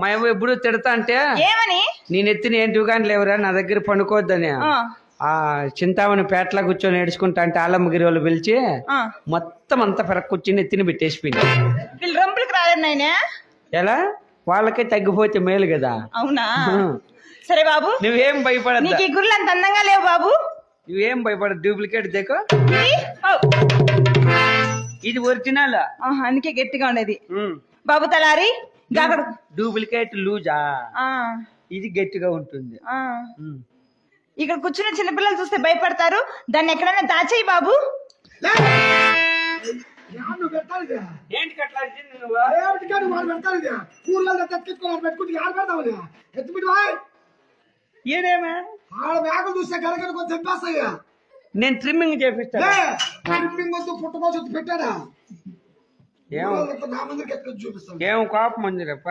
మా అవ్వ ఎప్పుడు తిడతా అంటే ఏమని నేను ఎత్తిన ఏంటివి కానీ లేవురా నా దగ్గర పండుకోవద్దని ఆ చింతామణి పేటలా కూర్చొని ఏడుచుకుంటా అంటే ఆలమ్మగిరి వాళ్ళు పిలిచి మొత్తం అంతా పెరగ కూర్చొని ఎత్తిని పెట్టేసిపోయింది. వీళ్ళు రంపులకి రాలేదు నాయనా. ఎలా వాళ్ళకే తగ్గిపోతే మేలు కదా. అవునా సరే బాబు నువ్వేం భయపడద్దు. నీకు ఈ గుర్రెలు అంత అందంగా లేవు బాబు. నువ్వేం భయపడదు. డూప్లికేట్ దేకో ఇది ఒరిజినల్. అందుకే గట్టిగా ఉండేది బాబు తలారి. డూప్లికేట్ లూజా ఇది గట్టిగా ఉంటుంది. ఇక్కడ కూర్చున్న చిన్నపిల్లలు చూస్తే భయపడతారు. దాన్ని ఎక్కడైనా దాచేయి బాబు. ఏదేమా చూస్తే కనుక కొంచెం చెప్పేస్తాయా. నేను ట్రిమ్మింగ్ చేపిస్తాను. పెట్టాడా ఏం కోపం ఉంది రేప.